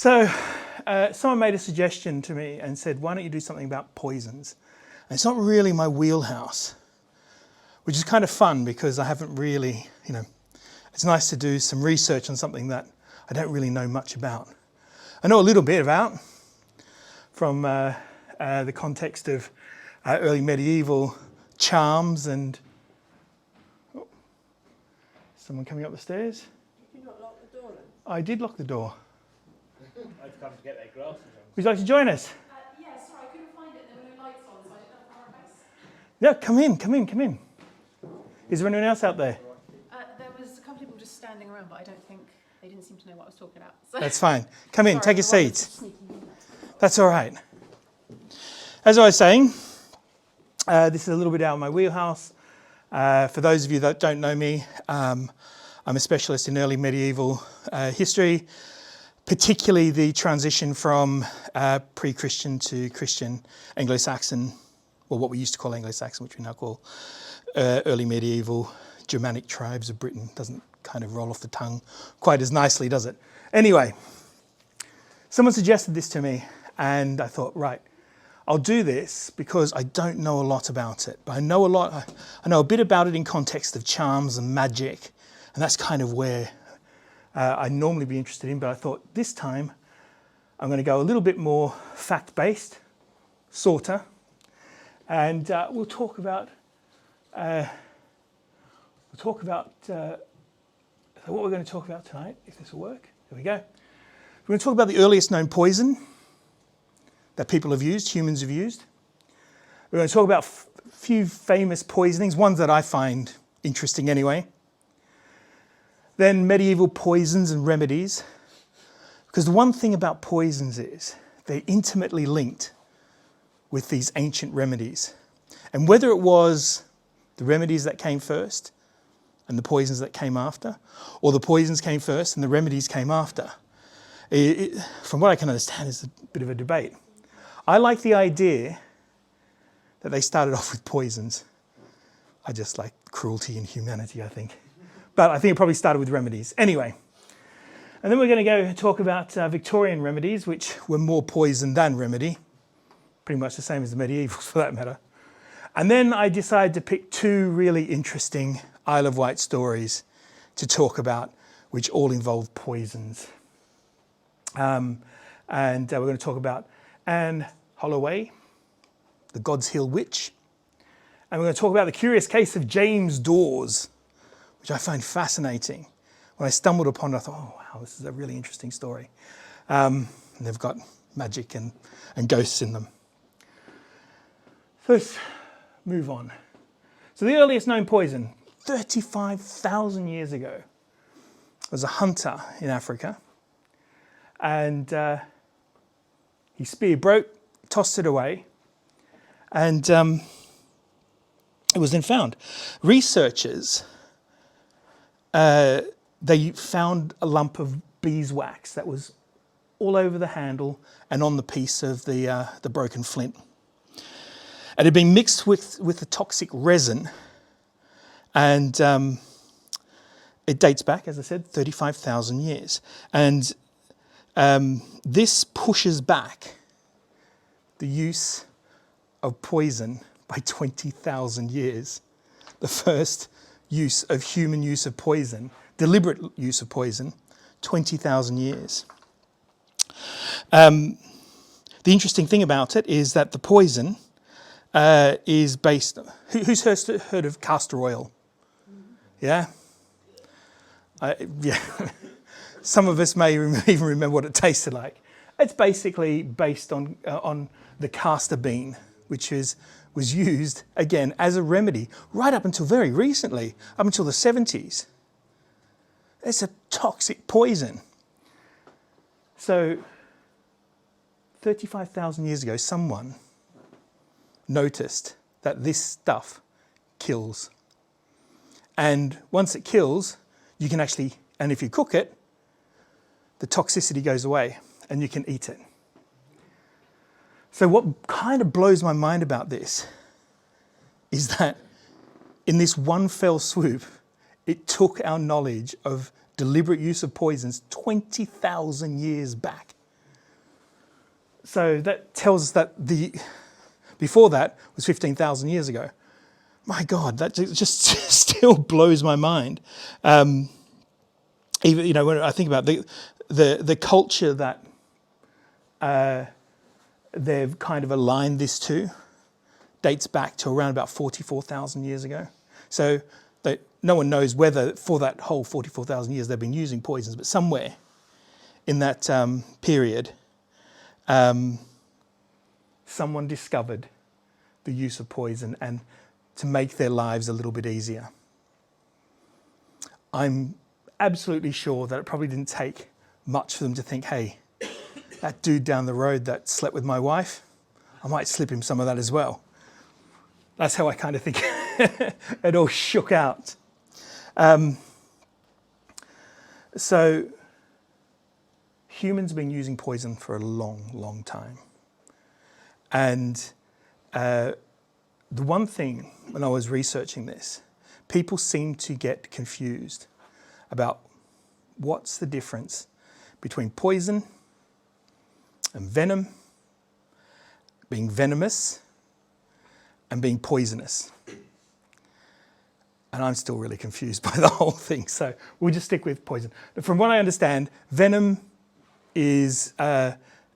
So someone made a suggestion to me and said, why don't you do something about poisons? And it's not really my wheelhouse, which is kind of fun because I haven't really, it's nice to do some research on something that I don't really know much about. I know a little bit about from the context of early medieval charms and... Oh, someone coming up the stairs? Did you not lock the door then? I did lock the door. I've come to get their glasses on. Would you like to join us? Yeah, sorry, I couldn't find it. There were no lights on, so I didn't have a face. Yeah, come in. Is there anyone else out there? There was a couple of people just standing around, but they didn't seem to know what I was talking about. So. That's fine. Come in, Sorry, take a seat. sneaking in. That's all right. As I was saying, this is a little bit out of my wheelhouse. For those of you that don't know me, I'm a specialist in early medieval history, particularly the transition from pre-Christian to Christian Anglo-Saxon, or what we used to call Anglo-Saxon, which we now call early medieval Germanic tribes of Britain. Doesn't kind of roll off the tongue quite as nicely, does it? Anyway, someone suggested this to me and I thought, right, I'll do this because I don't know a lot about it, but I know a bit about it in context of charms and magic, and that's kind of where I'd normally be interested in, but I thought this time I'm going to go a little bit more fact-based, sorta, and we'll talk about what we're going to talk about tonight, if this will work. Here we go. We're going to talk about the earliest known poison that people have used, humans have used. We're going to talk about a few famous poisonings, ones that I find interesting anyway. Then medieval poisons and remedies. Because the one thing about poisons is they're intimately linked with these ancient remedies. And whether it was the remedies that came first and the poisons that came after, or the poisons came first and the remedies came after, from what I can understand, is a bit of a debate. I like the idea that they started off with poisons. I just like cruelty and humanity, I think. But I think it probably started with remedies. Anyway, and then we're going to go talk about Victorian remedies, which were more poison than remedy. Pretty much the same as the medievals, for that matter. And then I decided to pick two really interesting Isle of Wight stories to talk about, which all involve poisons. And we're going to talk about Anne Holloway, the God's Hill Witch. And we're going to talk about the curious case of James Dawes, which I find fascinating. When I stumbled upon it, I thought, oh, wow, this is a really interesting story. And they've got magic and ghosts in them. So let's move on. So the earliest known poison, 35,000 years ago, was a hunter in Africa. And his spear broke, tossed it away, and it was then found. Researchers, they found a lump of beeswax that was all over the handle and on the piece of the broken flint. It had been mixed with the toxic resin, and it dates back, as I said, 35,000 years. And this pushes back the use of poison by 20,000 years. The first use of human use of poison, deliberate use of poison, 20,000 years. The interesting thing about it is that the poison is based... Who's heard of castor oil? Yeah? Yeah. Some of us may even remember what it tasted like. It's basically based on the castor bean, which was used, again, as a remedy right up until very recently, up until the 70s. It's a toxic poison. So 35,000 years ago, someone noticed that this stuff kills. And once it kills, you can actually, and if you cook it, the toxicity goes away and you can eat it. So what kind of blows my mind about this is that in this one fell swoop, it took our knowledge of deliberate use of poisons 20,000 years back So that tells us that before that was 15,000 years ago. My God, that just still blows my mind. Even, you know, when I think about the culture that they've kind of aligned this to dates back to around about 44,000 years ago. So no one knows whether for that whole 44,000 years they've been using poisons, but somewhere in that period, someone discovered the use of poison and to make their lives a little bit easier. I'm absolutely sure that it probably didn't take much for them to think, hey, that dude down the road that slept with my wife, I might slip him some of that as well. That's how I kind of think it all shook out. So humans have been using poison for a long, long time. And the one thing when I was researching this, people seem to get confused about what's the difference between poison and venom, being venomous, and being poisonous. And I'm still really confused by the whole thing, so we'll just stick with poison. But from what I understand, venom is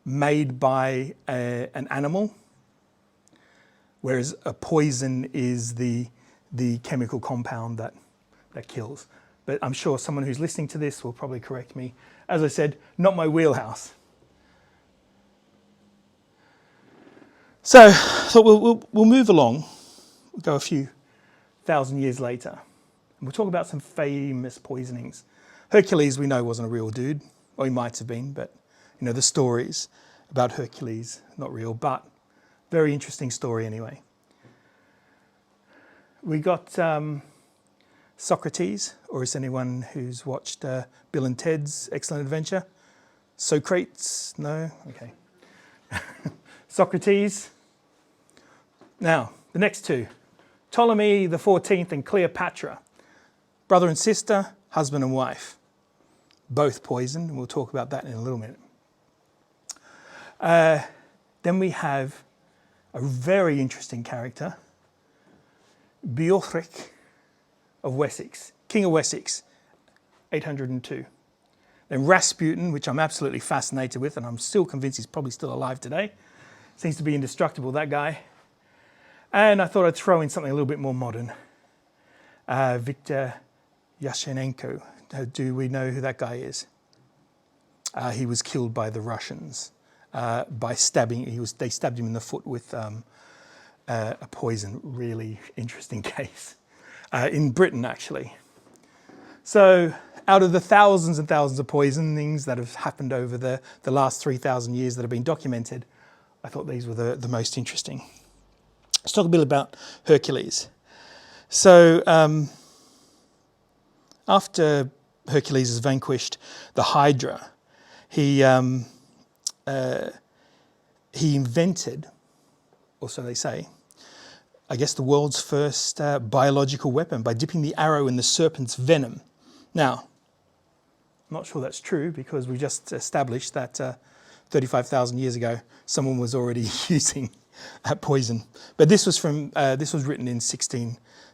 made by an animal, whereas a poison is the chemical compound that kills. But I'm sure someone who's listening to this will probably correct me. As I said, not my wheelhouse. So I thought we'll move along. We'll go a few thousand years later. And we'll talk about some famous poisonings. Hercules, we know, wasn't a real dude. Or he might have been, but you know, the stories about Hercules, not real, but very interesting story anyway. We got Socrates, or is anyone who's watched Bill and Ted's Excellent Adventure? Socrates? No? Okay. Socrates. Now, the next two. Ptolemy the 14th and Cleopatra. Brother and sister, husband and wife. Both poisoned, and we'll talk about that in a little minute. Then we have a very interesting character, Beorhtric of Wessex, King of Wessex, 802. Then Rasputin, which I'm absolutely fascinated with, and I'm still convinced he's probably still alive today. Seems to be indestructible, that guy. And I thought I'd throw in something a little bit more modern. Viktor Yushchenko. Do we know who that guy is? He was killed by the Russians by stabbing. They stabbed him in the foot with a poison. Really interesting case in Britain, actually. So, out of the thousands and thousands of poisonings that have happened over the last 3,000 years that have been documented, I thought these were the most interesting. Let's talk a bit about Hercules. So, after Hercules has vanquished the Hydra, he invented, or so they say, I guess the world's first biological weapon by dipping the arrow in the serpent's venom. Now, I'm not sure that's true because we just established that 35,000 years ago, someone was already using poison. But this was written in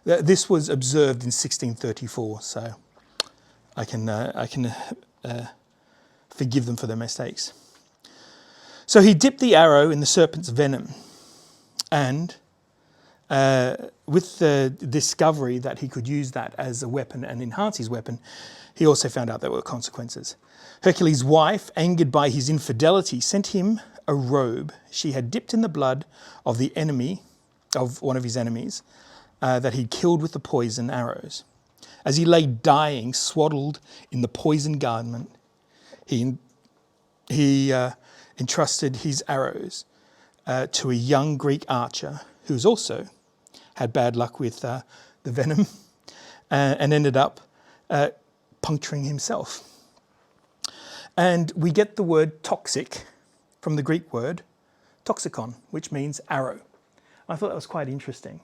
this was observed in 1634, so I can forgive them for their mistakes. So he dipped the arrow in the serpent's venom, and with the discovery that he could use that as a weapon and enhance his weapon, he also found out there were consequences. Hercules' wife, angered by his infidelity, sent him a robe she had dipped in the blood of one of his enemies, that he'd killed with the poison arrows. As he lay dying, swaddled in the poison garment, he entrusted his arrows to a young Greek archer who's also had bad luck with the venom and ended up puncturing himself. And we get the word toxic from the Greek word toxikon, which means arrow. I thought that was quite interesting.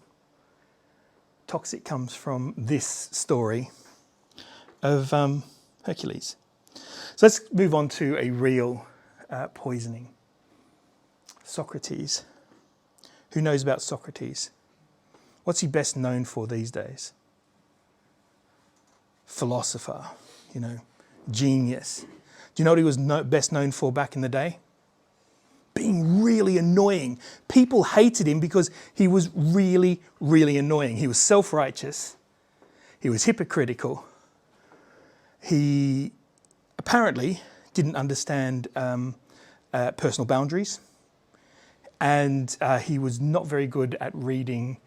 Toxic comes from this story of Hercules. So let's move on to a real poisoning. Socrates. Who knows about Socrates? What's he best known for these days? Philosopher, genius. Do you know what he was best known for back in the day? Being really annoying. People hated him because he was really, really annoying. He was self-righteous. He was hypocritical. He apparently didn't understand personal boundaries. And he was not very good at reading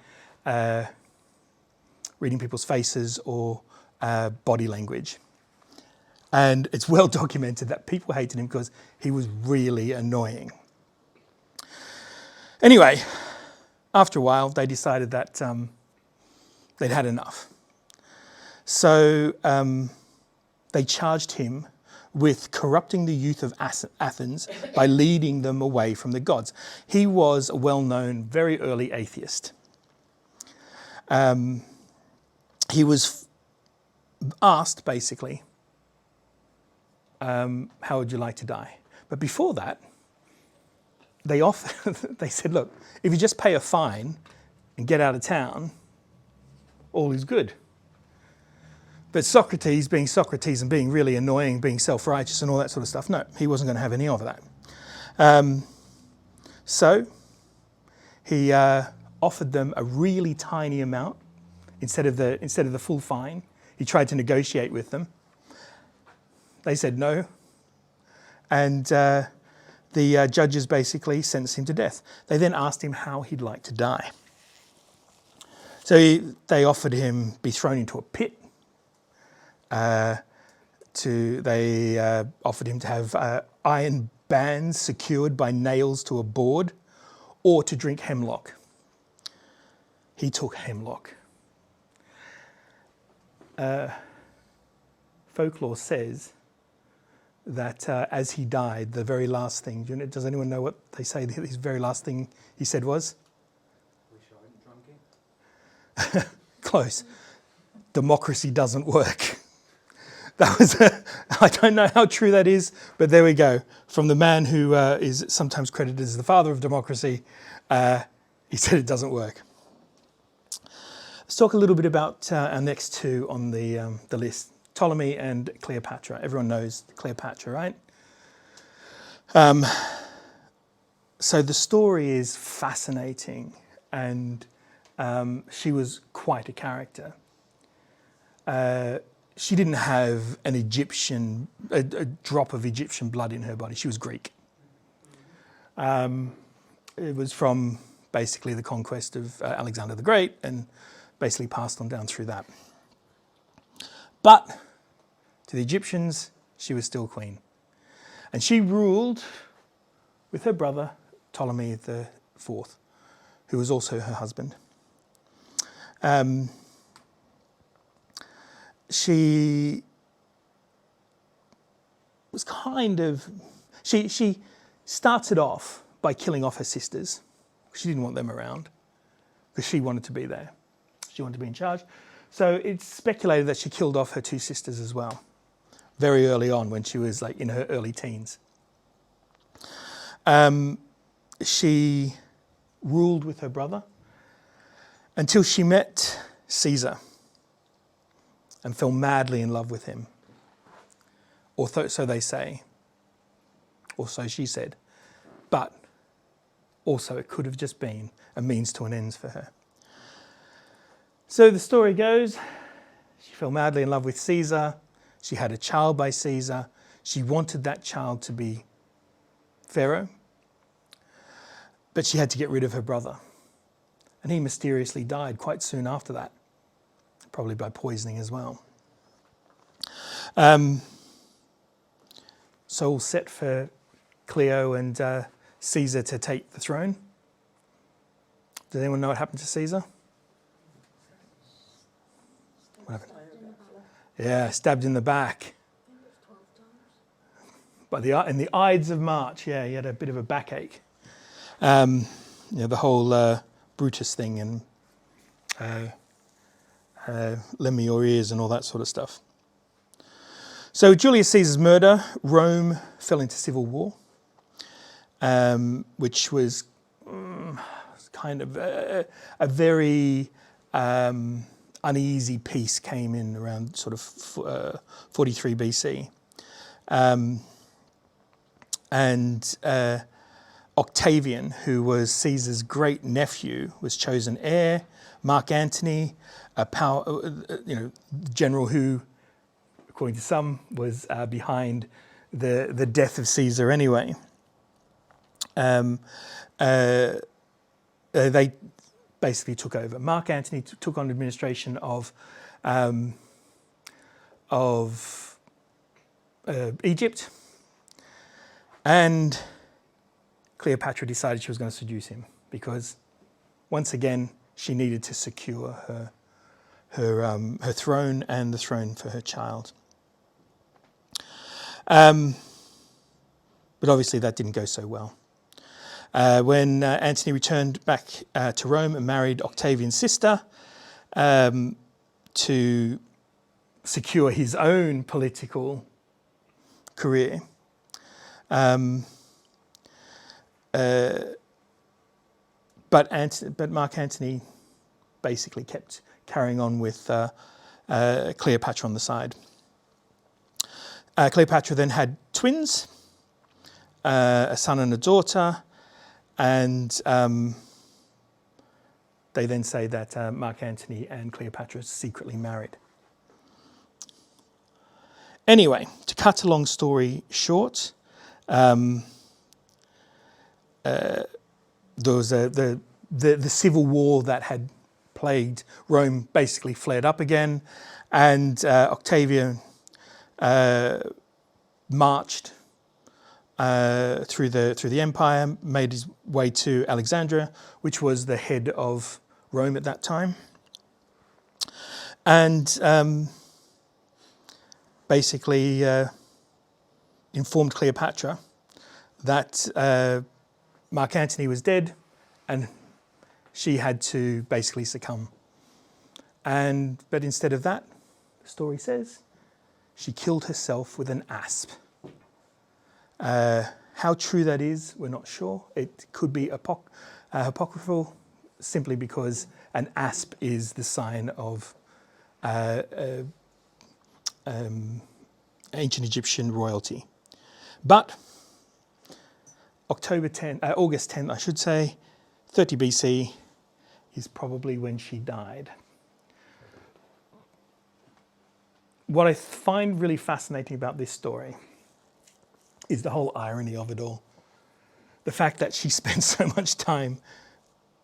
people's faces or body language. And it's well documented that people hated him because he was really annoying. Anyway, after a while, they decided that they'd had enough. So they charged him with corrupting the youth of Athens by leading them away from the gods. He was a well-known, very early atheist. He was asked, basically, how would you like to die? But before that, they said, look, if you just pay a fine and get out of town, all is good. But Socrates, being Socrates and being really annoying, being self-righteous and all that sort of stuff, no, he wasn't going to have any of that. So he offered them a really tiny amount instead of the full fine. He tried to negotiate with them. They said no. And the judges basically sentenced him to death. They then asked him how he'd like to die. So they offered him be thrown into a pit. They offered him to have iron bands secured by nails to a board, or to drink hemlock. He took hemlock. Folklore says that as he died, the very last thing, does anyone know what they say his very last thing he said was? Wish I hadn't drunk it. Close. Democracy doesn't work. That was, I don't know how true that is, but there we go. From the man who is sometimes credited as the father of democracy, he said it doesn't work. Let's talk a little bit about our next two on the list, Ptolemy and Cleopatra. Everyone knows Cleopatra, right? So the story is fascinating, and she was quite a character. She didn't have an a drop of Egyptian blood in her body. She was Greek. It was from basically the conquest of Alexander the Great, and basically passed on down through that. But to the Egyptians, she was still queen. And she ruled with her brother, Ptolemy the IV, who was also her husband. She was she started off by killing off her sisters. She didn't want them around because she wanted to be there. She wanted to be in charge. So it's speculated that she killed off her two sisters as well, very early on when she was like in her early teens. She ruled with her brother until she met Caesar and fell madly in love with him. Or so they say, or so she said. But also it could have just been a means to an end for her. So the story goes, she fell madly in love with Caesar. She had a child by Caesar. She wanted that child to be Pharaoh. But she had to get rid of her brother. And he mysteriously died quite soon after that, probably by poisoning as well. So all set for Cleo and Caesar to take the throne. Does anyone know what happened to Caesar? What happened? Yeah, stabbed in the back. In the Ides of March, yeah, he had a bit of a backache. The whole Brutus thing and lend me your ears and all that sort of stuff. So Julius Caesar's murder, Rome fell into civil war. which was kind of a very uneasy peace, came in around sort of 43 BC. And Octavian, who was Caesar's great nephew, was chosen heir. Mark Antony, a general who, according to some, was behind the death of Caesar anyway. They basically took over. Mark Antony took on administration of Egypt, and Cleopatra decided she was going to seduce him because, once again, she needed to secure her throne and the throne for her child. But obviously that didn't go so well. When Antony returned back to Rome and married Octavian's sister to secure his own political career, but Mark Antony basically kept carrying on with Cleopatra on the side. Cleopatra then had twins, a son and a daughter, and they then say that Mark Antony and Cleopatra secretly married. Anyway, to cut a long story short, there was the civil war that had plagued Rome basically flared up again, and Octavian marched through the empire, made his way to Alexandria, which was the head of Rome at that time, and basically informed Cleopatra that Mark Antony was dead and she had to basically succumb. But instead of that, the story says, she killed herself with an asp. How true that is, we're not sure. It could be apocryphal, simply because an asp is the sign of ancient Egyptian royalty. But August 10th, I should say, 30 BC, is probably when she died. What I find really fascinating about this story is the whole irony of it all. The fact that she spent so much time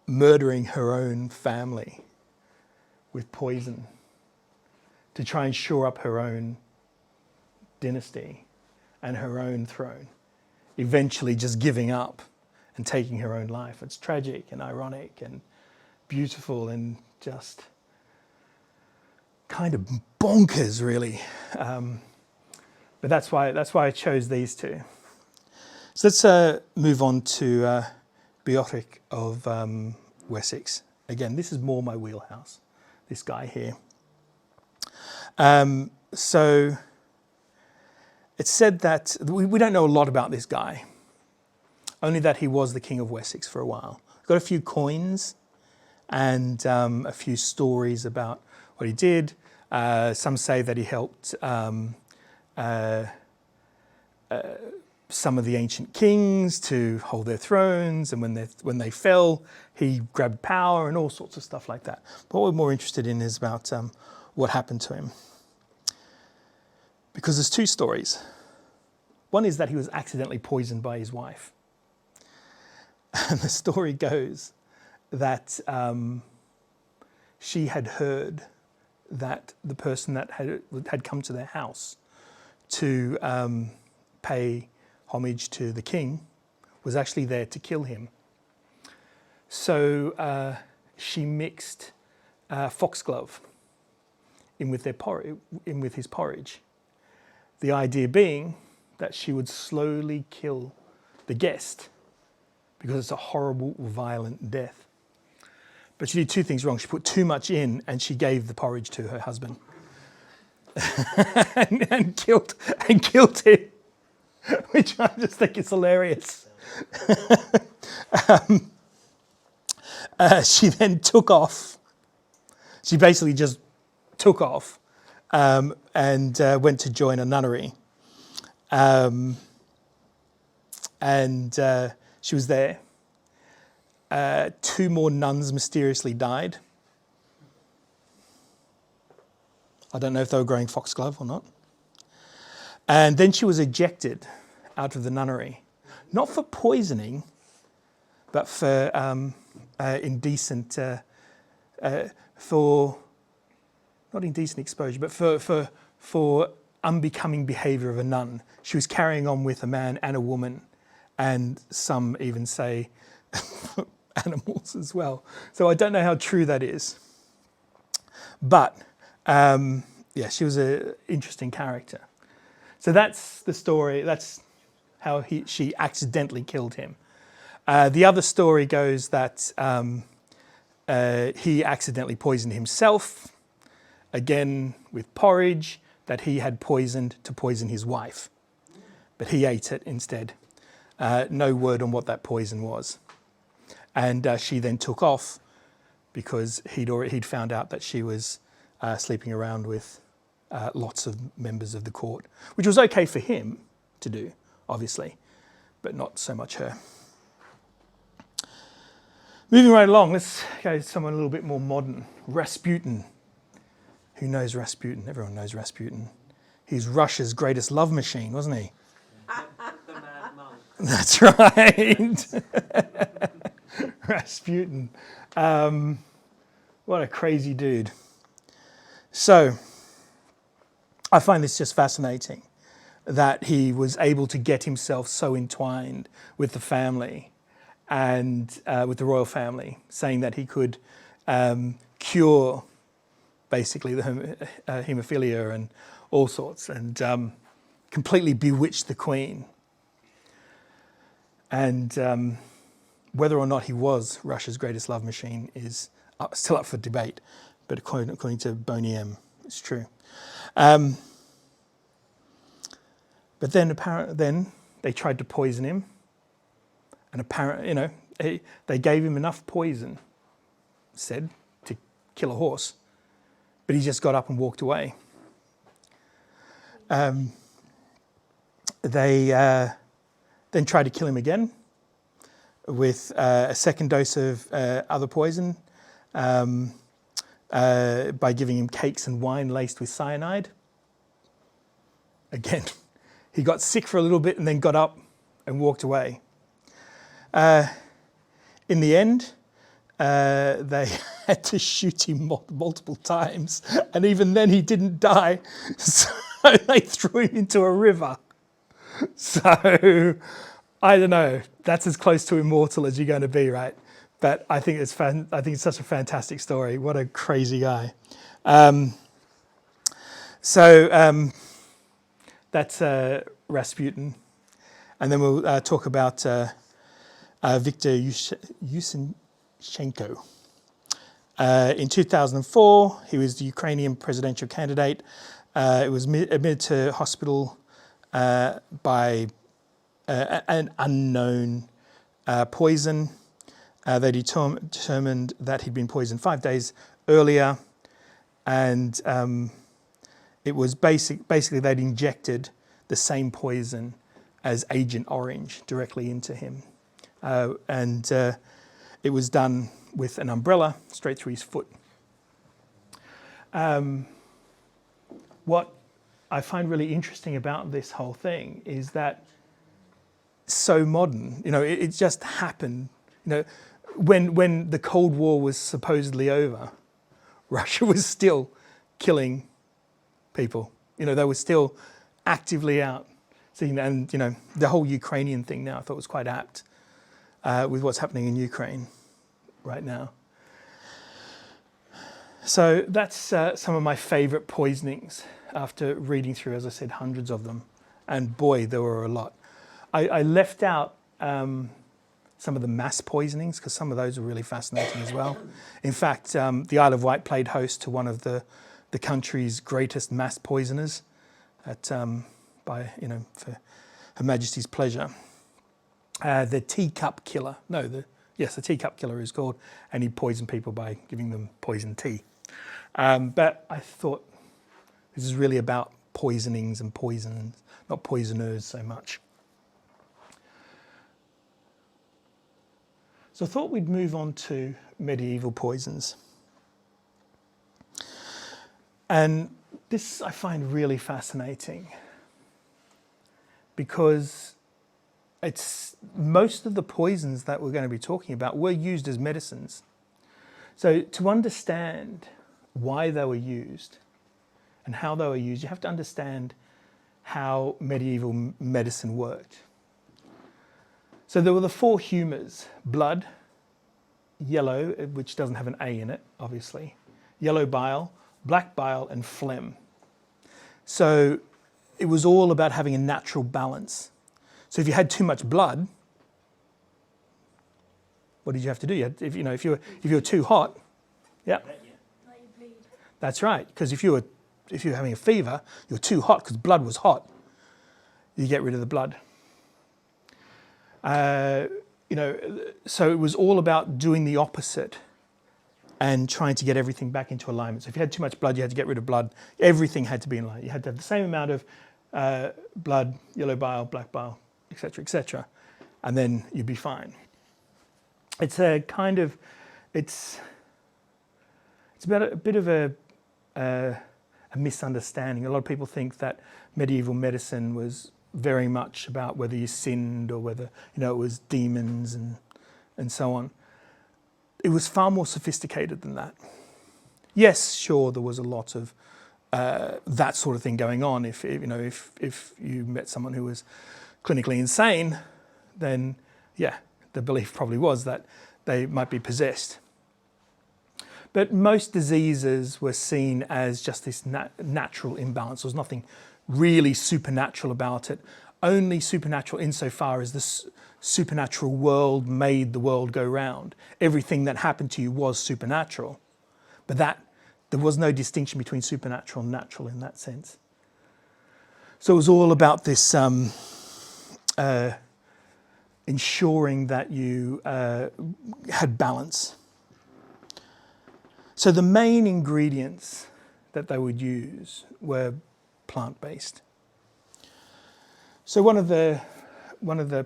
murdering her own family with poison to try and shore up her own dynasty and her own throne, eventually just giving up and taking her own life. It's tragic and ironic and beautiful and just kind of bonkers, really. But that's why I chose these two. So let's move on to Biotic of Wessex. Again, this is more my wheelhouse, this guy here. So it's said that, we don't know a lot about this guy, only that he was the king of Wessex for a while. Got a few coins and a few stories about what he did. Some say that he helped some of the ancient kings to hold their thrones, and when they fell, he grabbed power and all sorts of stuff like that. But what we're more interested in is about what happened to him. Because there's two stories. One is that he was accidentally poisoned by his wife. And the story goes that she had heard that the person that had come to their house to pay homage to the king was actually there to kill him. So she mixed foxglove in with his porridge. The idea being that she would slowly kill the guest because it's a horrible, violent death. But she did two things wrong. She put too much in and she gave the porridge to her husband and killed him, which I just think is hilarious. She then took off. She basically just took off and went to join a nunnery. And she was there. 2 more nuns mysteriously died. I don't know if they were growing foxglove or not. And then she was ejected out of the nunnery, not for poisoning, but for indecent, for not indecent exposure, but for unbecoming behaviour of a nun. She was carrying on with a man and a woman, and some even say animals as well. So I don't know how true that is. But yeah, she was an interesting character. So that's the story. That's how she accidentally killed him. The other story goes that he accidentally poisoned himself, again with porridge that he had poisoned to poison his wife. But he ate it instead. No word on what that poison was. And she then took off because he'd found out that she was sleeping around with lots of members of the court, which was okay for him to do, obviously, but not so much her. Moving right along, let's go to someone a little bit more modern. Rasputin. Who knows Rasputin? Everyone knows Rasputin. He's Russia's greatest love machine, wasn't he? The mad monk. That's right. Rasputin. What a crazy dude. So, I find this just fascinating that he was able to get himself so entwined with the family and with the royal family, saying that he could cure basically the haemophilia and all sorts, and completely bewitch the Queen. And whether or not he was Russia's greatest love machine is still up for debate, but according to Boney M, it's true. But then they tried to poison him, and apparently, they gave him enough poison, said, to kill a horse, but he just got up and walked away. They then tried to kill him again with a second dose of other poison by giving him cakes and wine laced with cyanide. Again, he got sick for a little bit and then got up and walked away. In the end, they had to shoot him multiple times, and even then he didn't die, so they threw him into a river. So, I don't know, that's as close to immortal as you're going to be, right? But I think it's such a fantastic story. What a crazy guy. That's Rasputin. And then we'll talk about Viktor Yushchenko. In 2004, he was the Ukrainian presidential candidate. It was admitted to hospital by an unknown poison. They determined that he'd been poisoned 5 days earlier, and it was basically they'd injected the same poison as Agent Orange directly into him. And it was done with an umbrella straight through his foot. What I find really interesting about this whole thing is that so modern, it just happened, when the Cold War was supposedly over, Russia was still killing people. They were still actively out. And, the whole Ukrainian thing now I thought was quite apt with what's happening in Ukraine right now. So that's some of my favourite poisonings after reading through, as I said, hundreds of them. And boy, there were a lot. I left out some of the mass poisonings because some of those are really fascinating as well. In fact, the Isle of Wight played host to one of the country's greatest mass poisoners for Her Majesty's pleasure. The teacup killer. No, the teacup killer is called, and he poisoned people by giving them poison tea. But I thought this is really about poisonings and poisons, not poisoners so much. So I thought we'd move on to medieval poisons. And this I find really fascinating because it's most of the poisons that we're going to be talking about were used as medicines. So to understand why they were used and how they were used, you have to understand how medieval medicine worked. So there were the four humours: blood, yellow, which doesn't have an A in it, obviously, yellow bile, black bile, and phlegm. So it was all about having a natural balance. So if you had too much blood, what did you have to do? If you were too hot, yeah, that's right. Because if you were having a fever, you were too hot because blood was hot. You get rid of the blood. So it was all about doing the opposite and trying to get everything back into alignment. So if you had too much blood, you had to get rid of blood. Everything had to be in line. You had to have the same amount of blood, yellow bile, black bile, etc., and then you'd be fine. It's a kind of, it's about a bit of a misunderstanding. A lot of people think that medieval medicine was very much about whether you sinned or whether it was demons and so on. It was far more sophisticated than that. Yes, sure, there was a lot of that sort of thing going on. If you met someone who was clinically insane, then yeah, the belief probably was that they might be possessed. But most diseases were seen as just this natural imbalance. There was nothing really supernatural about it. Only supernatural insofar as the supernatural world made the world go round. Everything that happened to you was supernatural, but there was no distinction between supernatural and natural in that sense. So it was all about this ensuring that you had balance. So the main ingredients that they would use were plant-based. So one of the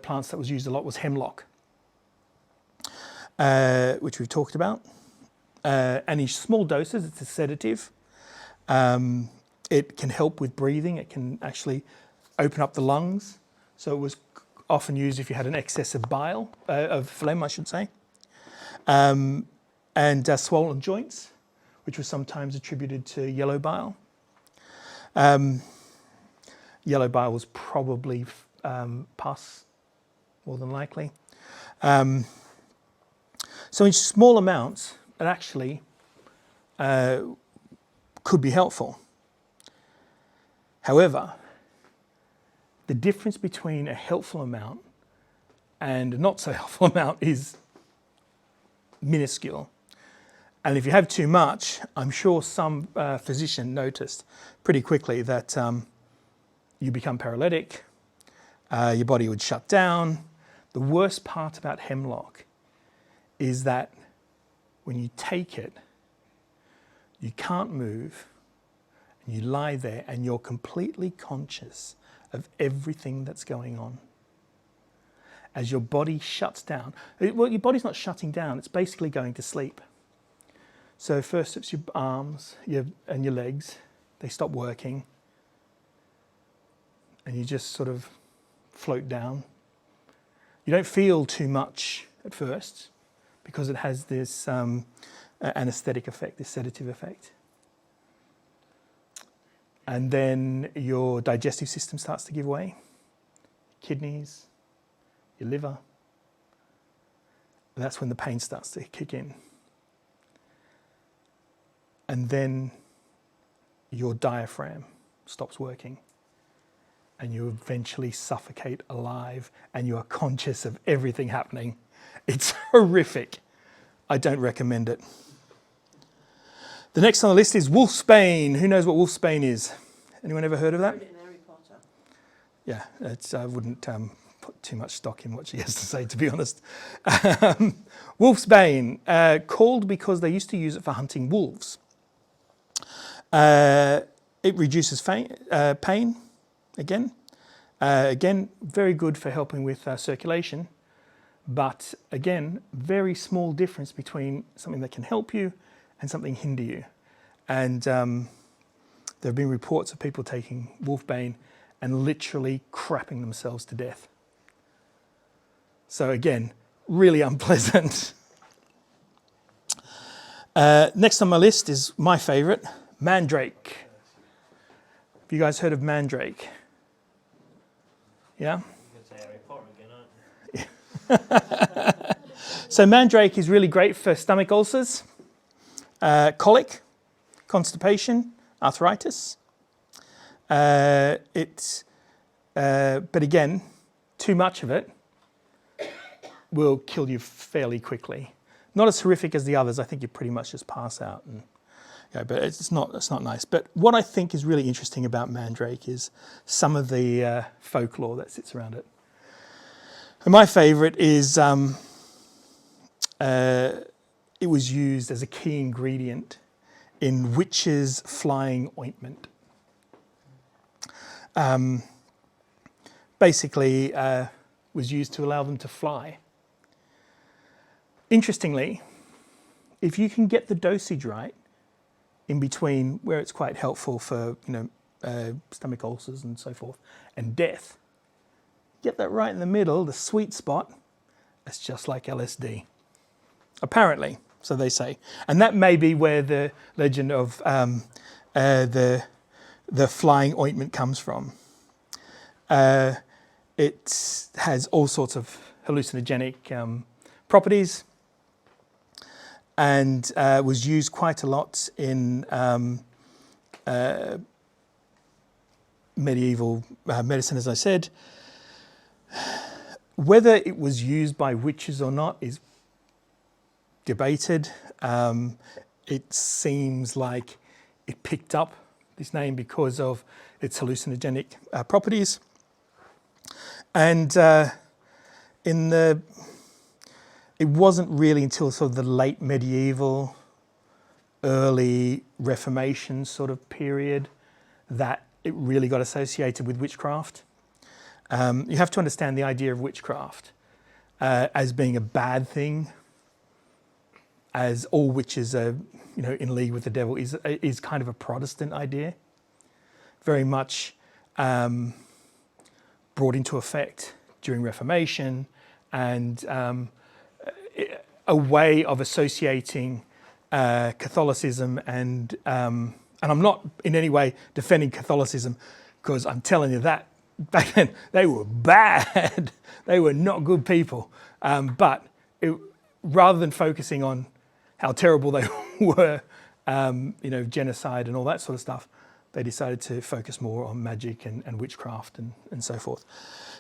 plants that was used a lot was hemlock, which we've talked about. And in small doses, it's a sedative. It can help with breathing. It can actually open up the lungs. So it was often used if you had an excess of bile, of phlegm, I should say. And swollen joints, which was sometimes attributed to yellow bile. Yellow bile was probably pus, more than likely. So in small amounts, it actually could be helpful. However, the difference between a helpful amount and a not so helpful amount is minuscule. And if you have too much, I'm sure some physician noticed pretty quickly that you become paralytic, your body would shut down. The worst part about hemlock is that when you take it, you can't move, and you lie there and you're completely conscious of everything that's going on. As your body shuts down, well, your body's not shutting down, it's basically going to sleep. So first it's your arms and your legs, they stop working, and you just sort of float down. You don't feel too much at first because it has this anesthetic effect, this sedative effect. And then your digestive system starts to give way, kidneys, your liver. And that's when the pain starts to kick in. And then your diaphragm stops working and you eventually suffocate alive and you are conscious of everything happening. It's horrific. I don't recommend it. The next on the list is wolfsbane. Who knows what wolfsbane is? Anyone ever heard of that? Heard it in Harry Potter. Yeah, I wouldn't put too much stock in what she has to say, to be honest. Wolf's bane, called because they used to use it for hunting wolves. It reduces pain, again. Again, very good for helping with circulation. But again, very small difference between something that can help you and something hinder you. And there have been reports of people taking wolfbane and literally crapping themselves to death. So again, really unpleasant. Next on my list is my favorite, mandrake. Have you guys heard of mandrake? Yeah? So mandrake is really great for stomach ulcers, colic, constipation, arthritis. But again, too much of it will kill you fairly quickly. Not as horrific as the others. I think you pretty much just pass out, and but it's not nice. But what I think is really interesting about mandrake is some of the folklore that sits around it. And my favourite is it was used as a key ingredient in witches' flying ointment. Basically, was used to allow them to fly. Interestingly, if you can get the dosage right, in between where it's quite helpful for stomach ulcers and so forth, and death, get that right in the middle, the sweet spot, it's just like LSD. Apparently, so they say. And that may be where the legend of the flying ointment comes from. It has all sorts of hallucinogenic properties, and was used quite a lot in medieval medicine, as I said. Whether it was used by witches or not is debated. It seems like it picked up this name because of its hallucinogenic properties. And it wasn't really until sort of the late medieval, early Reformation sort of period that it really got associated with witchcraft. You have to understand the idea of witchcraft as being a bad thing, as all witches are, in league with the devil, is kind of a Protestant idea, very much brought into effect during Reformation, and a way of associating Catholicism and I'm not in any way defending Catholicism, because I'm telling you that back then they were bad. They were not good people. But rather than focusing on how terrible they were, genocide and all that sort of stuff, they decided to focus more on magic and witchcraft and so forth.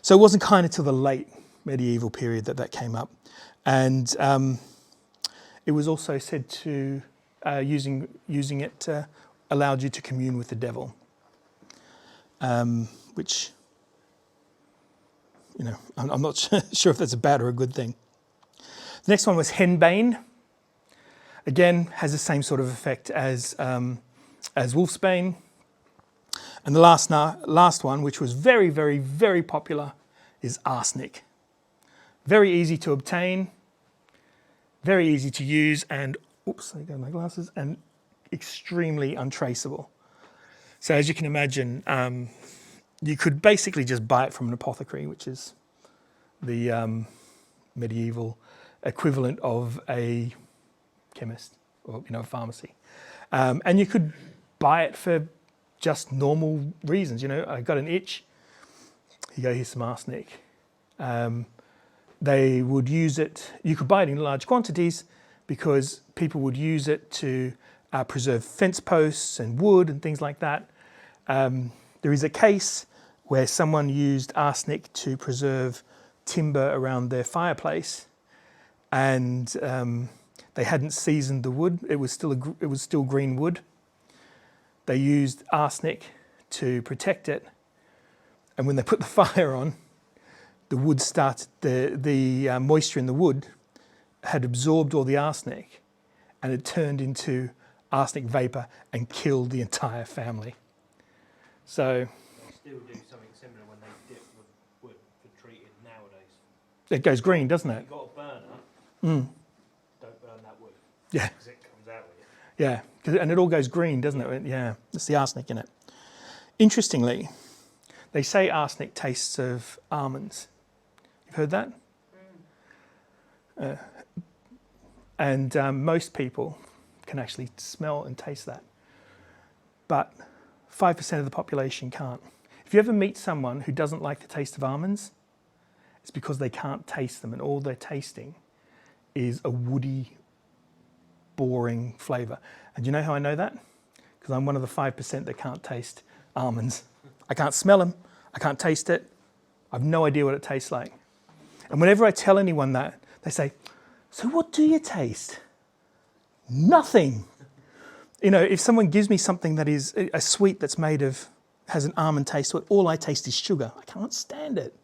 So it wasn't kind of till the late medieval period that came up. And it was also said to, using it allowed you to commune with the devil, which, I'm not sure if that's a bad or a good thing. The next one was henbane. Again, has the same sort of effect as wolfsbane. And the last one, which was very, very, very popular, is arsenic. Very easy to obtain, very easy to use, and there go my glasses, and extremely untraceable. So as you can imagine, you could basically just buy it from an apothecary, which is the medieval equivalent of a chemist or a pharmacy, and you could buy it for just normal reasons. I got an itch. Here's some arsenic. They would use it. You could buy it in large quantities because people would use it to preserve fence posts and wood and things like that. There is a case where someone used arsenic to preserve timber around their fireplace, and they hadn't seasoned the wood. It was still green wood. They used arsenic to protect it, and when they put the fire on, the wood started, the moisture in the wood had absorbed all the arsenic, and it turned into arsenic vapor and killed the entire family. So They still do something similar when they dip with wood for treating nowadays. it goes green, doesn't it? If you've got a burner, don't burn that wood. Yeah. Because it comes out with it. Yeah, and it all goes green, doesn't it? Yeah, it's the arsenic in it. Interestingly, they say arsenic tastes of almonds. You've heard that? And most people can actually smell and taste that. But 5% of the population can't. If you ever meet someone who doesn't like the taste of almonds, it's because they can't taste them, and all they're tasting is a woody, boring flavour. And do you know how I know that? Because I'm one of the 5% that can't taste almonds. I can't smell them. I can't taste it. I've no idea what it tastes like. And whenever I tell anyone that, they say, so what do you taste? Nothing. You know, if someone gives me something that is a sweet that's has an almond taste to it, all I taste is sugar. I can't stand it.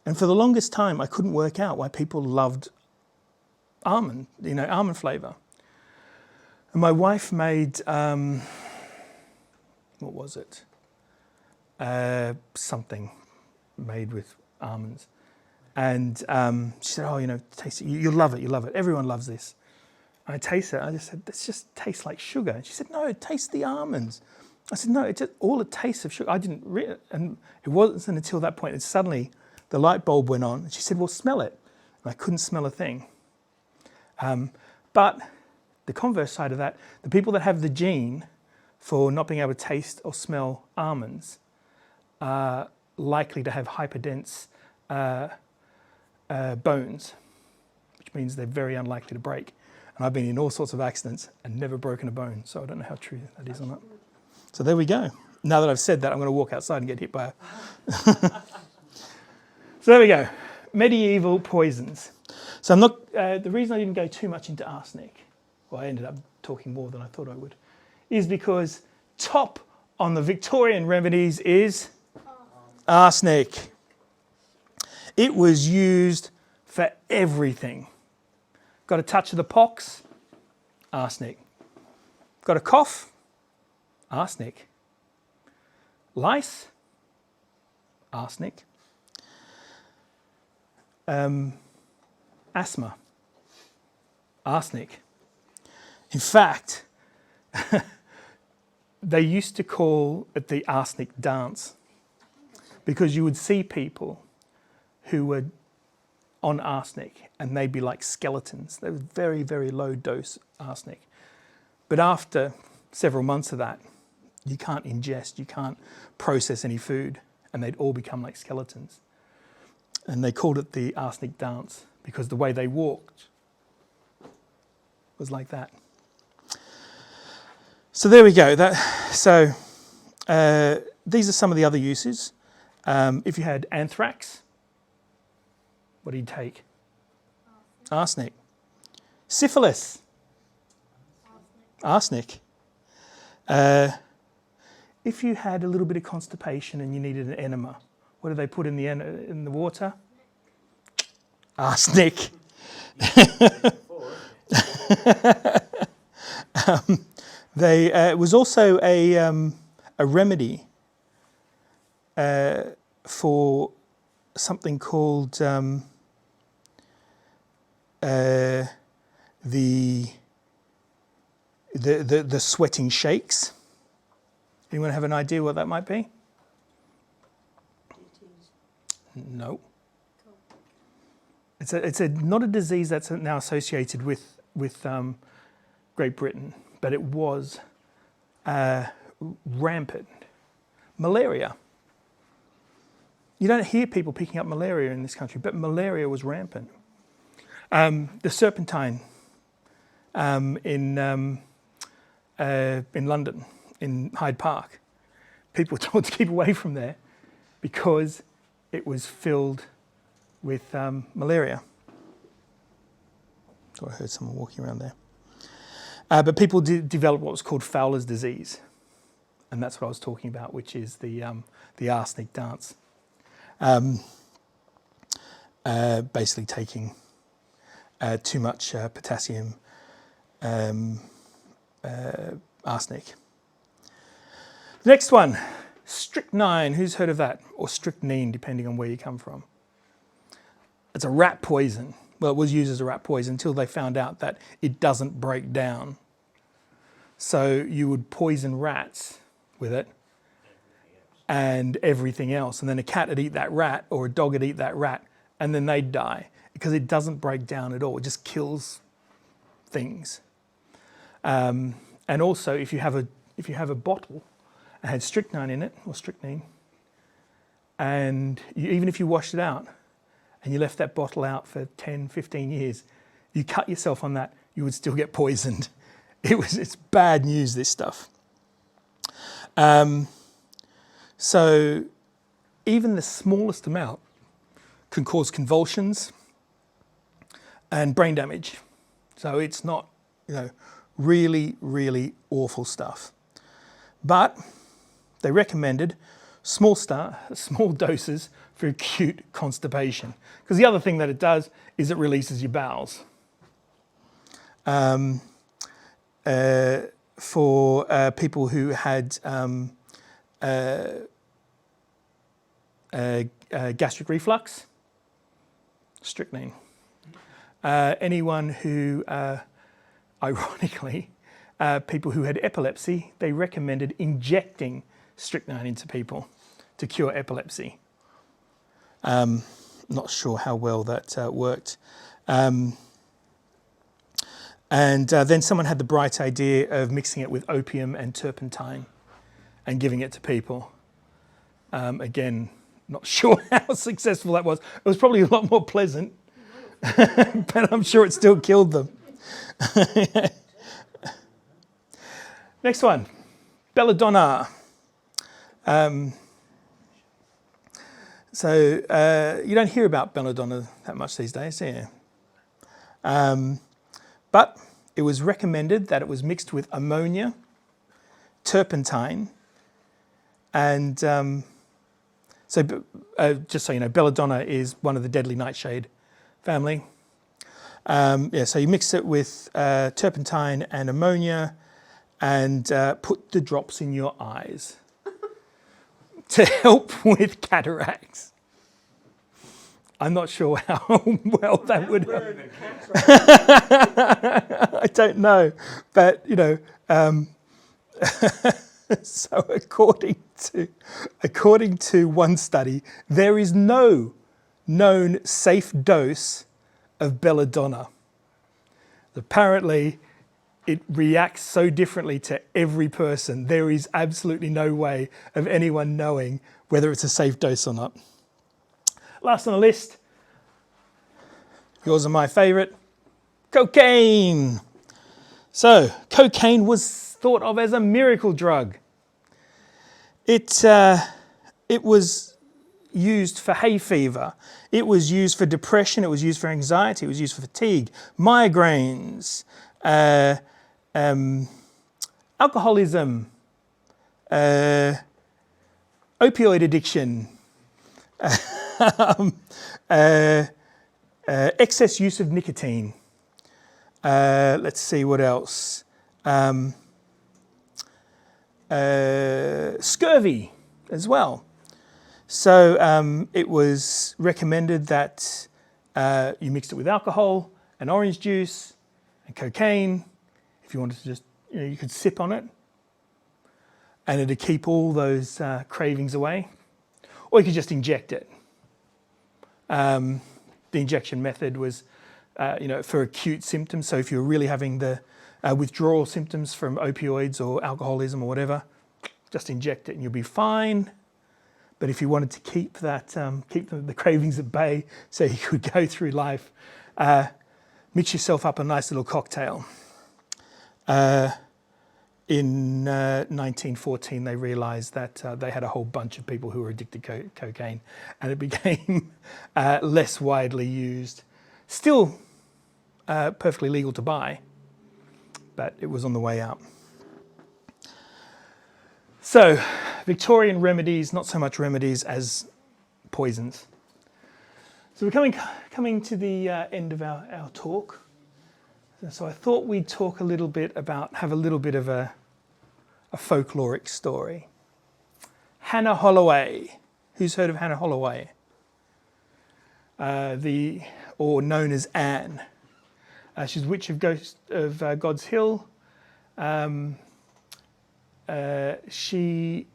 And for the longest time, I couldn't work out why people loved almond flavour. And my wife made, what was it? Something made with almonds. And she said, oh, taste it. You'll love it, Everyone loves this. And I tasted it. I just said, this just tastes like sugar. And she said, no, it tastes the almonds. I said, no, it's just all it tastes of sugar. I didn't and it wasn't until that point that suddenly the light bulb went on. And she said, well, smell it. And I couldn't smell a thing. But the converse side of that, the people that have the gene for not being able to taste or smell almonds are likely to have hyperdense bones, which means they're very unlikely to break. And I've been in all sorts of accidents and never broken a bone, so I don't know how true that is or not. So there we go. Now that I've said that, I'm going to walk outside and get hit by a... So there we go. Medieval poisons. So I'm not... the reason I didn't go too much into arsenic, well, I ended up talking more than I thought I would, is because top on the Victorian remedies is arsenic. It was used for everything. Got a touch of the pox? Arsenic. Got a cough? Arsenic. Lice? Arsenic. Asthma? Arsenic. In fact, they used to call it the arsenic dance because you would see people who were on arsenic and they'd be like skeletons. They were very, very low dose arsenic. But after several months of that, you can't ingest, you can't process any food, and they'd all become like skeletons. And they called it the arsenic dance because the way they walked was like that. So there we go. These are some of the other uses. If you had anthrax, what do you take? Arsenic. Syphilis. Arsenic. If you had a little bit of constipation and you needed an enema, what do they put in the water? Arsenic. It was also a remedy for something called the sweating shakes. Anyone have an idea what that might be? No. It's not a disease that's now associated with Great Britain, but it was rampant. Malaria. You don't hear people picking up malaria in this country, but malaria was rampant. The serpentine in London, in Hyde Park, people were told to keep away from there because it was filled with malaria. Thought I heard someone walking around there. But people did develop what was called Fowler's disease, and that's what I was talking about, which is the arsenic dance. basically taking too much potassium arsenic. The next one, strychnine. Who's heard of that? Or strychnine, depending on where you come from. It's a rat poison. Well, it was used as a rat poison until they found out that it doesn't break down. So you would poison rats with it and everything else. And then a cat would eat that rat or a dog would eat that rat and then they'd die because it doesn't break down at all. It just kills things. And also, if you have a bottle and had strychnine in it, or strychnine, and even if you washed it out and you left that bottle out for 10, 15 years, you cut yourself on that, you would still get poisoned. It's bad news, this stuff. So even the smallest amount can cause convulsions and brain damage. So it's not, really, really awful stuff. But they recommended small doses for acute constipation. Because the other thing that it does is it releases your bowels. For people who had gastric reflux, strychnine. Anyone who, ironically, people who had epilepsy, they recommended injecting strychnine into people to cure epilepsy. Not sure how well that worked. And then someone had the bright idea of mixing it with opium and turpentine and giving it to people. Again, not sure how successful that was. It was probably a lot more pleasant, but I'm sure it still killed them. Next one, belladonna. So you don't hear about belladonna that much these days, do you? But it was recommended that it was mixed with ammonia, turpentine, and just so you know, belladonna is one of the deadly nightshade family. So you mix it with turpentine and ammonia and put the drops in your eyes to help with cataracts. I'm not sure how well that would help. I don't know, but so according to one study, there is no known safe dose of belladonna. Apparently, it reacts so differently to every person. There is absolutely no way of anyone knowing whether it's a safe dose or not. Last on the list, yours are my favorite, cocaine. So, cocaine was thought of as a miracle drug. It was used for hay fever. It was used for depression. It was used for anxiety. It was used for fatigue, migraines, alcoholism, opioid addiction, excess use of nicotine. Let's see what else. Scurvy as well. So it was recommended that you mixed it with alcohol and orange juice and cocaine. If you wanted to just, you could sip on it and it'd keep all those cravings away. Or you could just inject it. The injection method was, for acute symptoms. So if you're really having the withdrawal symptoms from opioids or alcoholism or whatever, just inject it and you'll be fine. But if you wanted to keep the cravings at bay so you could go through life, mix yourself up a nice little cocktail. In 1914, they realized that they had a whole bunch of people who were addicted to cocaine, and it became less widely used. Still perfectly legal to buy, but it was on the way out. So, Victorian remedies, not so much remedies as poisons. So we're coming to the end of our talk. So I thought we'd talk a little bit about, have a little bit of a folkloric story. Hannah Holloway. Who's heard of Hannah Holloway? Or known as Anne. She's Witch of God's Hill. She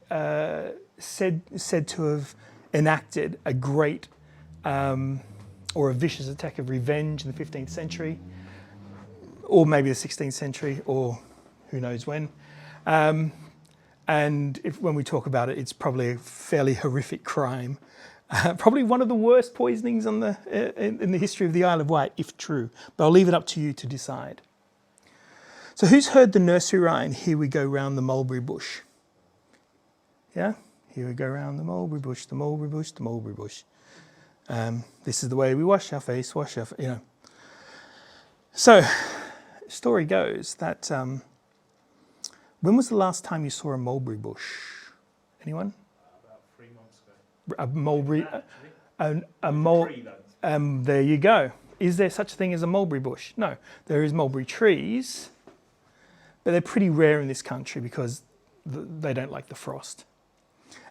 said to have enacted a great or a vicious attack of revenge in the 15th century, or maybe the 16th century, or who knows when. And when we talk about it, it's probably a fairly horrific crime. Probably one of the worst poisonings in the history of the Isle of Wight, if true. But I'll leave it up to you to decide. So who's heard the nursery rhyme, "Here we go round the mulberry bush"? Yeah? Here we go round the mulberry bush, the mulberry bush, the mulberry bush. This is the way we wash our face, you know. So, story goes that, when was the last time you saw a mulberry bush? Anyone? About 3 months ago. A mulberry, Tree, though. there you go. Is there such a thing as a mulberry bush? No, there is mulberry trees, but they're pretty rare in this country because they don't like the frost.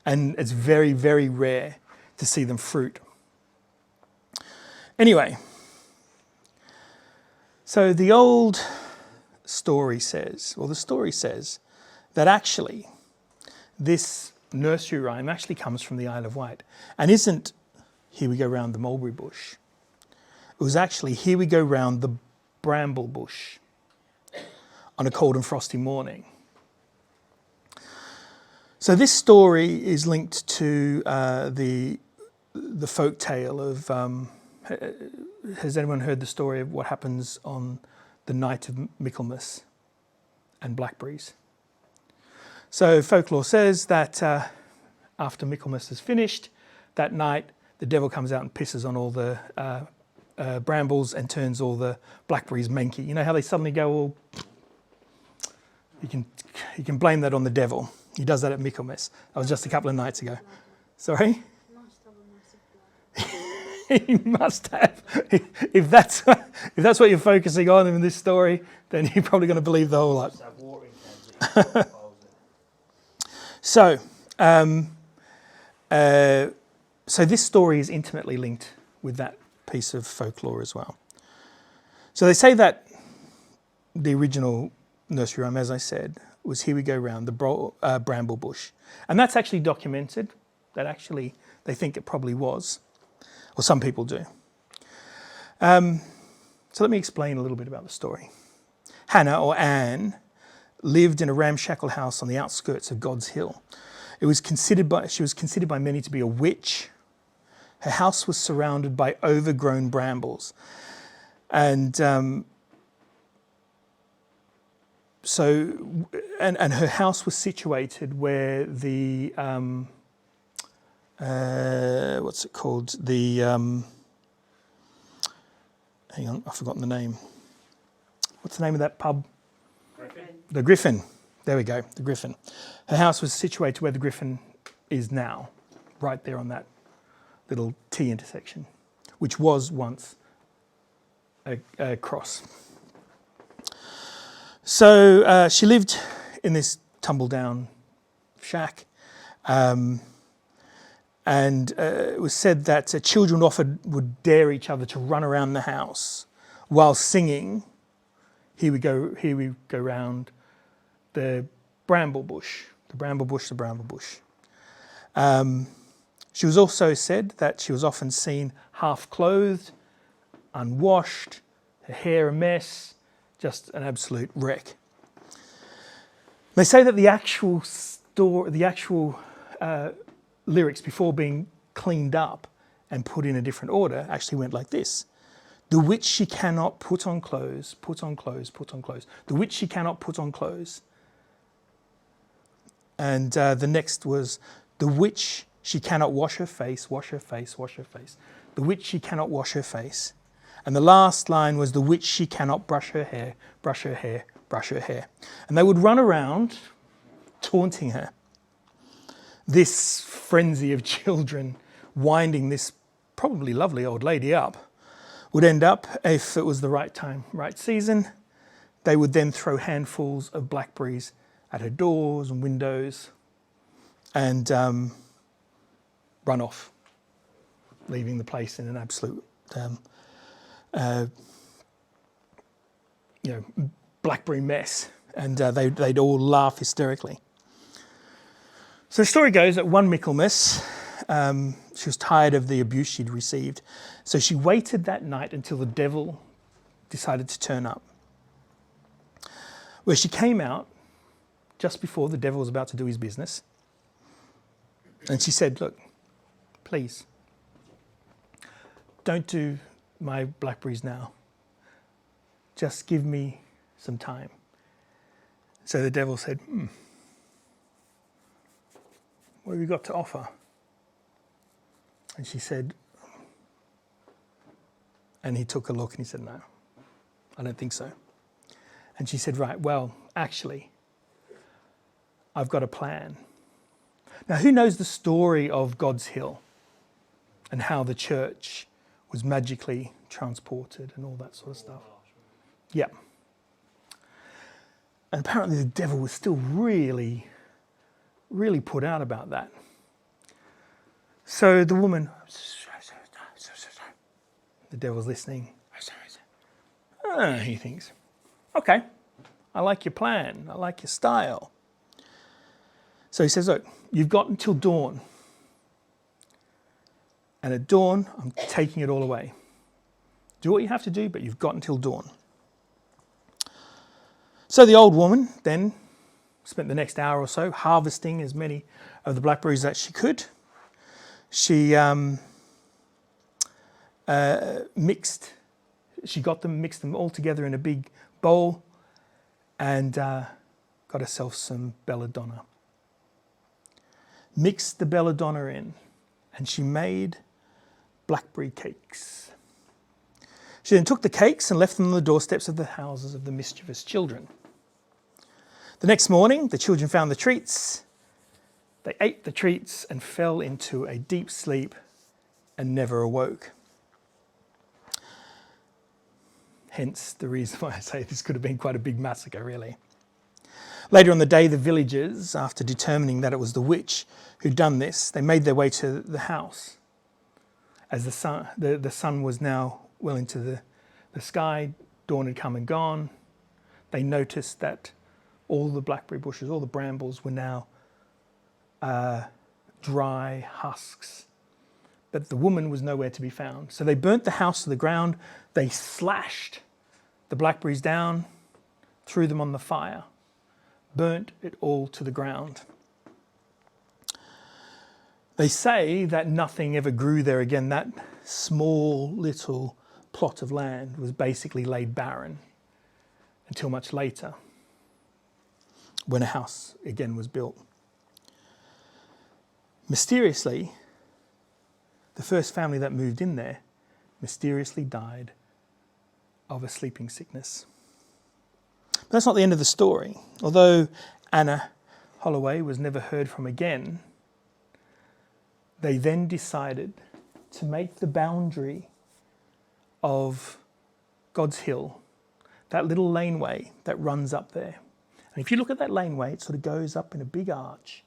And it's very, very rare to see them fruit. Anyway, so the old story says, that actually this nursery rhyme actually comes from the Isle of Wight and isn't "Here we go round the mulberry bush." It was actually "Here we go round the bramble bush" on a cold and frosty morning. So this story is linked to the folk tale of, has anyone heard the story of what happens on the night of Michaelmas and blackberries? So folklore says that after Michaelmas is finished, that night the devil comes out and pisses on all the brambles and turns all the blackberries manky. You know how they suddenly go all... You can blame that on the devil. He does that at Michaelmas. That was just a couple of nights ago. Sorry? He must have. If that's what you're focusing on in this story, then you're probably going to believe the whole lot. So, so this story is intimately linked with that piece of folklore as well. So they say that the original nursery rhyme, as I said, was "Here we go round the bramble bush," and that's actually documented. That actually they think it probably was. Or some people do. So let me explain a little bit about the story. Hannah, or Anne, lived in a ramshackle house on the outskirts of God's Hill. She was considered by many to be a witch. Her house was surrounded by overgrown brambles. And and her house was situated where the what's it called? The hang on, I've forgotten the name. What's the name of that pub? Griffin. The Griffin. There we go, the Griffin. Her house was situated where the Griffin is now, right there on that little T intersection, which was once a cross. So she lived in this tumble-down shack. And it was said that children often would dare each other to run around the house while singing, "Here we go round the bramble bush, the bramble bush, the bramble bush." She was also said that she was often seen half-clothed, unwashed, her hair a mess, just an absolute wreck. They say that the actual lyrics before being cleaned up and put in a different order actually went like this: "The witch she cannot put on clothes, put on clothes, put on clothes. The witch she cannot put on clothes." And the next was, "The witch she cannot wash her face, wash her face, wash her face. The witch she cannot wash her face." And the last line was, "The witch she cannot brush her hair, brush her hair, brush her hair." And they would run around taunting her. This frenzy of children winding this probably lovely old lady up, would end up, if it was the right time, right season, they would then throw handfuls of blackberries at her doors and windows and run off, leaving the place in an absolute, blackberry mess. And they'd all laugh hysterically. So the story goes that one Michaelmas, she was tired of the abuse she'd received. So she waited that night until the devil decided to turn up. Where she came out just before the devil was about to do his business. And she said, look, please, don't do my blackberries now. Just give me some time. So the devil said, what have you got to offer? And she said, and he took a look and he said, no, I don't think so. And she said, right, well, actually, I've got a plan. Now, who knows the story of God's Hill and how the church was magically transported and all that sort of stuff? Yeah. And apparently the devil was still really put out about that. So the woman, the devil's listening. He thinks, okay, I like your plan. I like your style. So he says, look, you've got until dawn. And at dawn, I'm taking it all away. Do what you have to do, but you've got until dawn. So the old woman then spent the next hour or so harvesting as many of the blackberries that she could. She mixed them all together in a big bowl and got herself some belladonna. Mixed the belladonna in and she made blackberry cakes. She then took the cakes and left them on the doorsteps of the houses of the mischievous children. The next morning, the children found the treats. They ate the treats and fell into a deep sleep and never awoke. Hence the reason why I say this could have been quite a big massacre, really. Later on the day, the villagers, after determining that it was the witch who'd done this, they made their way to the house. As the sun was now well into the sky, dawn had come and gone, they noticed that all the blackberry bushes, all the brambles were now dry husks. But the woman was nowhere to be found. So they burnt the house to the ground. They slashed the blackberries down, threw them on the fire, burnt it all to the ground. They say that nothing ever grew there again. That small little plot of land was basically laid barren until much later, when a house again was built. Mysteriously, the first family that moved in there mysteriously died of a sleeping sickness. But that's not the end of the story. Although Anna Holloway was never heard from again, they then decided to make the boundary of God's Hill, that little laneway that runs up there. And if you look at that laneway, it sort of goes up in a big arch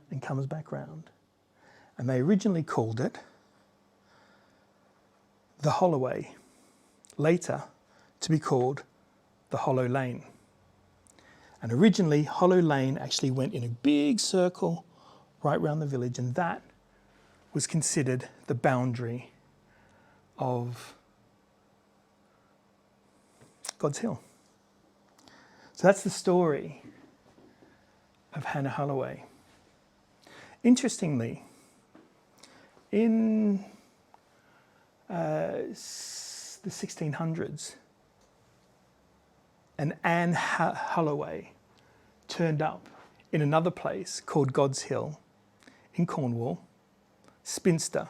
and comes back round. And they originally called it the Holloway, later to be called the Hollow Lane. And originally, Hollow Lane actually went in a big circle right round the village, and that was considered the boundary of God's Hill. So that's the story of Hannah Holloway. Interestingly, in the 1600s, an Anne Holloway turned up in another place called God's Hill in Cornwall, spinster,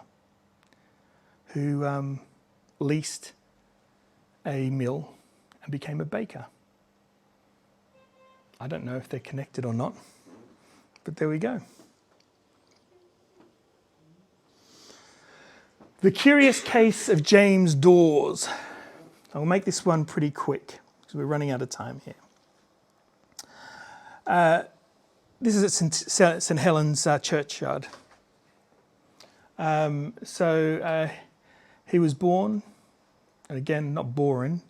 who leased a mill and became a baker. I don't know if they're connected or not, but there we go. The Curious Case of James Dawes. I'll make this one pretty quick because we're running out of time here. This is at St Helens churchyard. He was born, and again, not born.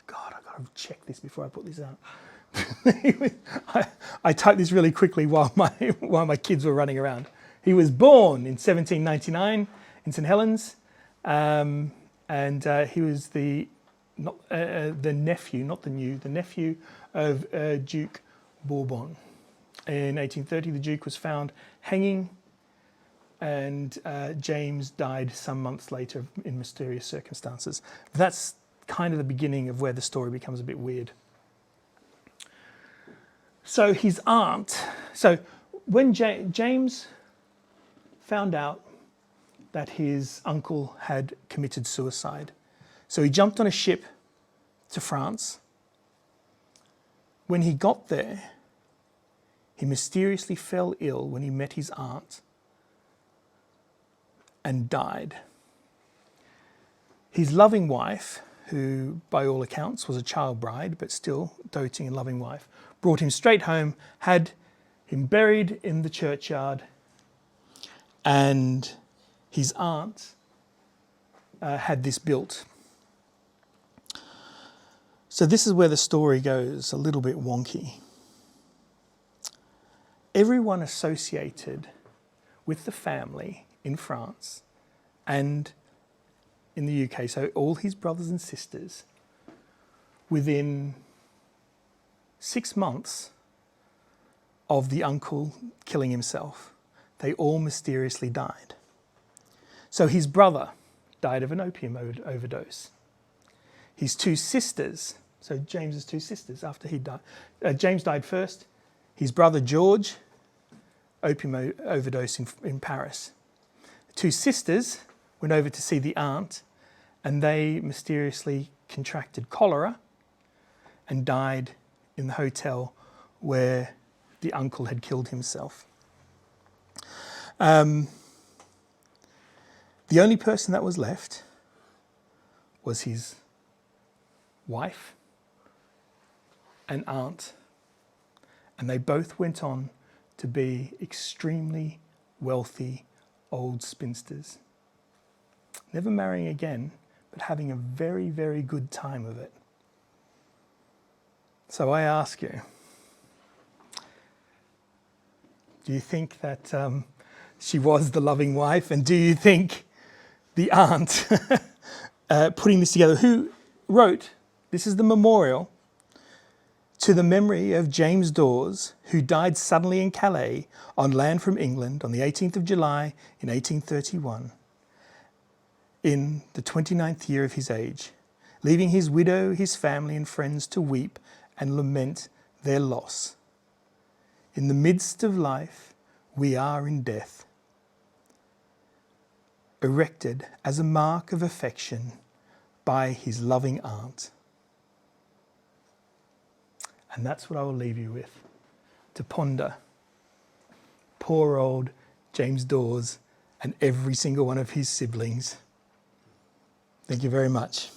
God, I've got to check this before I put this out. I typed this really quickly while my kids were running around. He was born in 1799 in St Helens, and he was the nephew of Duke Bourbon. In 1830, the Duke was found hanging, and James died some months later in mysterious circumstances. That's kind of the beginning of where the story becomes a bit weird. So his aunt, when James found out that his uncle had committed suicide, so he jumped on a ship to France. When he got there, he mysteriously fell ill when he met his aunt and died. His loving wife, who by all accounts was a child bride, but still doting and loving wife, brought him straight home, had him buried in the churchyard, and his aunt had this built. So this is where the story goes a little bit wonky. Everyone associated with the family in France and in the UK, so all his brothers and sisters, within 6 months of the uncle killing himself, they all mysteriously died. So his brother died of an opium overdose. His two sisters, so James's two sisters, after he died, James died first. His brother George, opium overdose in Paris. The two sisters went over to see the aunt, and they mysteriously contracted cholera and died in the hotel where the uncle had killed himself. The only person that was left was his wife and aunt, and they both went on to be extremely wealthy old spinsters. Never marrying again, but having a very, very good time of it. So I ask you, do you think that she was the loving wife? And do you think the aunt putting this together, who wrote, this is the memorial to the memory of James Dawes, who died suddenly in Calais on land from England on the 18th of July in 1831, in the 29th year of his age, leaving his widow, his family and friends to weep and lament their loss. In the midst of life, we are in death, erected as a mark of affection by his loving aunt. And that's what I will leave you with, to ponder. Poor old James Dawes and every single one of his siblings. Thank you very much.